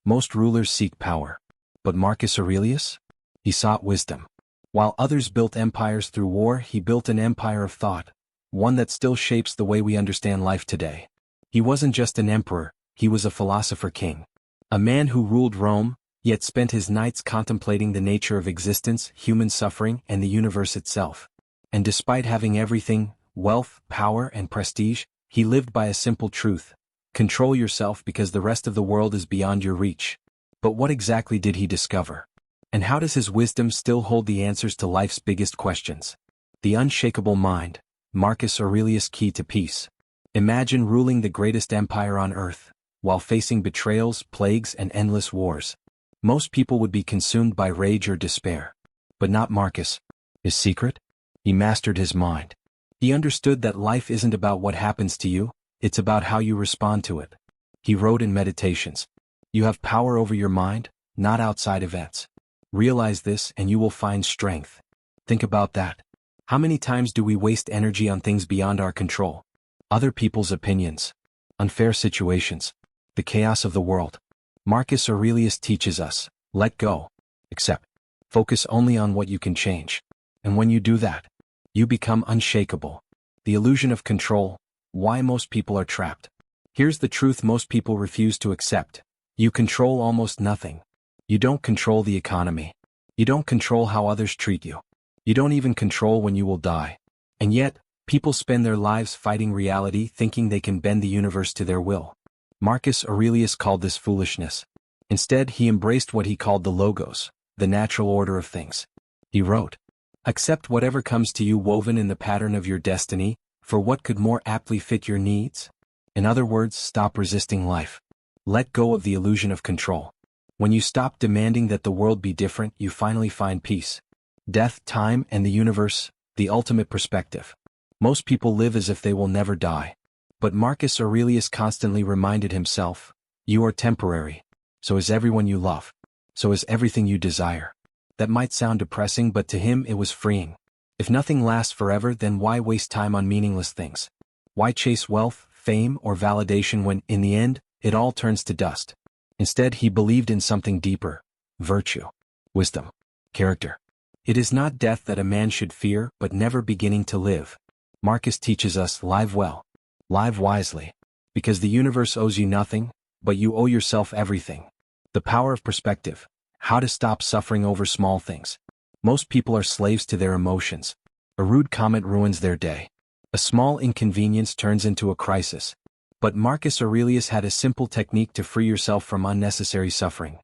Most rulers seek power. But Marcus Aurelius? He sought wisdom. While others built empires through war, he built an empire of thought, one that still shapes the way we understand life today. He wasn't just an emperor, he was a philosopher king. A man who ruled Rome, yet spent his nights contemplating the nature of existence, human suffering, and the universe itself. And despite having everything, wealth, power, and prestige, he lived by a simple truth: control yourself because the rest of the world is beyond your reach. But what exactly did he discover? And how does his wisdom still hold the answers to life's biggest questions? The unshakable mind, Marcus Aurelius' key to peace. Imagine ruling the greatest empire on earth, while facing betrayals, plagues, and endless wars. Most people would be consumed by rage or despair. But not Marcus. His secret? He mastered his mind. He understood that life isn't about what happens to you, it's about how you respond to it. He wrote in Meditations, "You have power over your mind, not outside events. Realize this and you will find strength." Think about that. How many times do we waste energy on things beyond our control? Other people's opinions, unfair situations, the chaos of the world. Marcus Aurelius teaches us, let go, accept, focus only on what you can change. And when you do that, you become unshakable. The illusion of control, why most people are trapped. Here's the truth most people refuse to accept. You control almost nothing. You don't control the economy. You don't control how others treat you. You don't even control when you will die. And yet, people spend their lives fighting reality, thinking they can bend the universe to their will. Marcus Aurelius called this foolishness. Instead, he embraced what he called the logos, the natural order of things. He wrote, "Accept whatever comes to you woven in the pattern of your destiny, for what could more aptly fit your needs?" In other words, stop resisting life. Let go of the illusion of control. When you stop demanding that the world be different, you finally find peace. Death, time, and the universe, the ultimate perspective. Most people live as if they will never die. But Marcus Aurelius constantly reminded himself, you are temporary. So is everyone you love. So is everything you desire. That might sound depressing, but to him it was freeing. If nothing lasts forever, then why waste time on meaningless things? Why chase wealth, fame, or validation when, in the end, it all turns to dust? Instead, he believed in something deeper: virtue, wisdom, character. It is not death that a man should fear, but never beginning to live. Marcus teaches us, live well, live wisely, because the universe owes you nothing, but you owe yourself everything. The power of perspective, how to stop suffering over small things. Most people are slaves to their emotions. A rude comment ruins their day. A small inconvenience turns into a crisis. But Marcus Aurelius had a simple technique to free yourself from unnecessary suffering.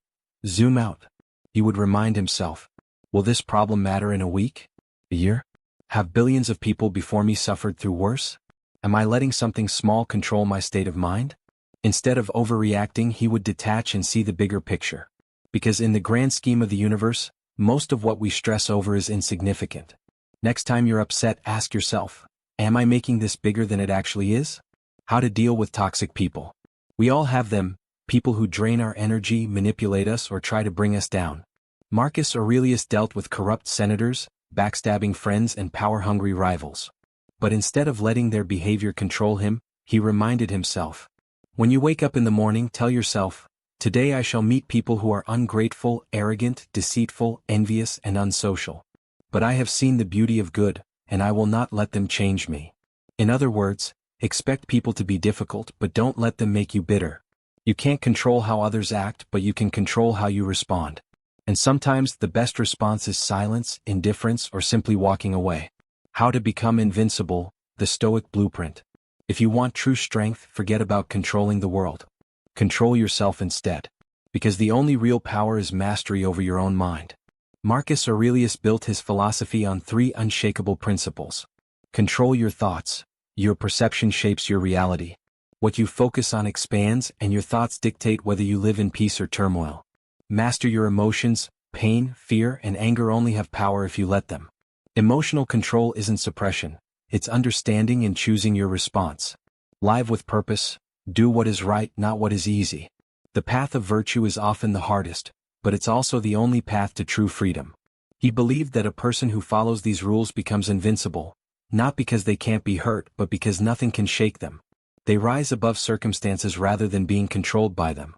Zoom out. He would remind himself, will this problem matter in a week? A year? Have billions of people before me suffered through worse? Am I letting something small control my state of mind? Instead of overreacting, he would detach and see the bigger picture. Because in the grand scheme of the universe, most of what we stress over is insignificant. Next time you're upset, ask yourself, am I making this bigger than it actually is? How to deal with toxic people. We all have them, people who drain our energy, manipulate us, or try to bring us down. Marcus Aurelius dealt with corrupt senators, backstabbing friends, and power-hungry rivals. But instead of letting their behavior control him, he reminded himself, when you wake up in the morning, tell yourself, today I shall meet people who are ungrateful, arrogant, deceitful, envious, and unsocial. But I have seen the beauty of good, and I will not let them change me. In other words, expect people to be difficult, but don't let them make you bitter. You can't control how others act, but you can control how you respond. And sometimes the best response is silence, indifference, or simply walking away. How to become invincible, the Stoic blueprint. If you want true strength, forget about controlling the world. Control yourself instead. Because the only real power is mastery over your own mind. Marcus Aurelius built his philosophy on 3 unshakable principles. Control your thoughts. Your perception shapes your reality. What you focus on expands, and your thoughts dictate whether you live in peace or turmoil. Master your emotions. Pain, fear, and anger only have power if you let them. Emotional control isn't suppression, it's understanding and choosing your response. Live with purpose. Do what is right, not what is easy. The path of virtue is often the hardest, but it's also the only path to true freedom. He believed that a person who follows these rules becomes invincible, not because they can't be hurt, but because nothing can shake them. They rise above circumstances rather than being controlled by them.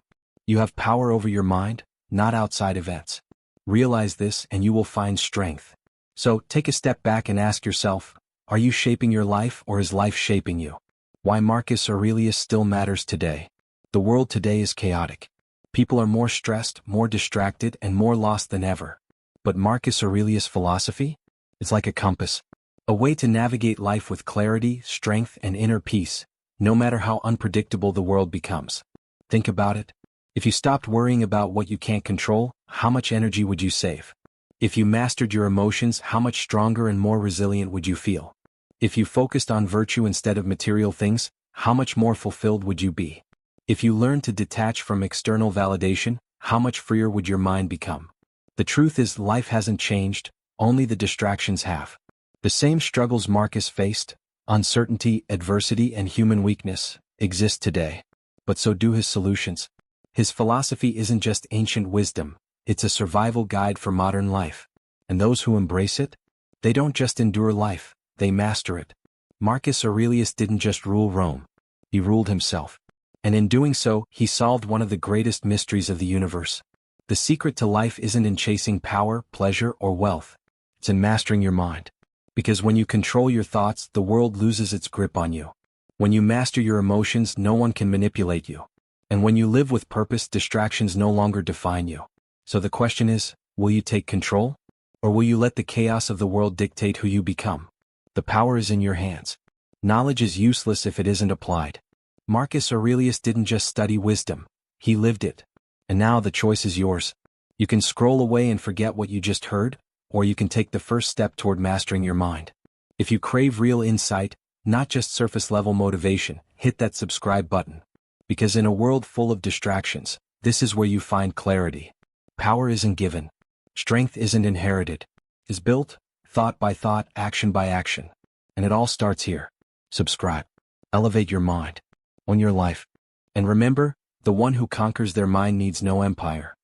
You have power over your mind, not outside events. Realize this and you will find strength. So, take a step back and ask yourself, are you shaping your life or is life shaping you? Why Marcus Aurelius still matters today. The world today is chaotic. People are more stressed, more distracted, and more lost than ever. But Marcus Aurelius' philosophy? It's like a compass. A way to navigate life with clarity, strength, and inner peace, no matter how unpredictable the world becomes. Think about it. If you stopped worrying about what you can't control, how much energy would you save? If you mastered your emotions, how much stronger and more resilient would you feel? If you focused on virtue instead of material things, how much more fulfilled would you be? If you learned to detach from external validation, how much freer would your mind become? The truth is, life hasn't changed, only the distractions have. The same struggles Marcus faced, uncertainty, adversity, and human weakness, exist today. But so do his solutions. His philosophy isn't just ancient wisdom, it's a survival guide for modern life. And those who embrace it? They don't just endure life, they master it. Marcus Aurelius didn't just rule Rome. He ruled himself. And in doing so, he solved one of the greatest mysteries of the universe. The secret to life isn't in chasing power, pleasure, or wealth. It's in mastering your mind. Because when you control your thoughts, the world loses its grip on you. When you master your emotions, no one can manipulate you. And when you live with purpose, distractions no longer define you. So the question is, will you take control? Or will you let the chaos of the world dictate who you become? The power is in your hands. Knowledge is useless if it isn't applied. Marcus Aurelius didn't just study wisdom, he lived it. And now the choice is yours. You can scroll away and forget what you just heard, or you can take the first step toward mastering your mind. If you crave real insight, not just surface-level motivation, hit that subscribe button. Because in a world full of distractions, this is where you find clarity. Power isn't given. Strength isn't inherited. It's built, thought by thought, action by action. And it all starts here. Subscribe. Elevate your mind. Own your life. And remember, the one who conquers their mind needs no empire.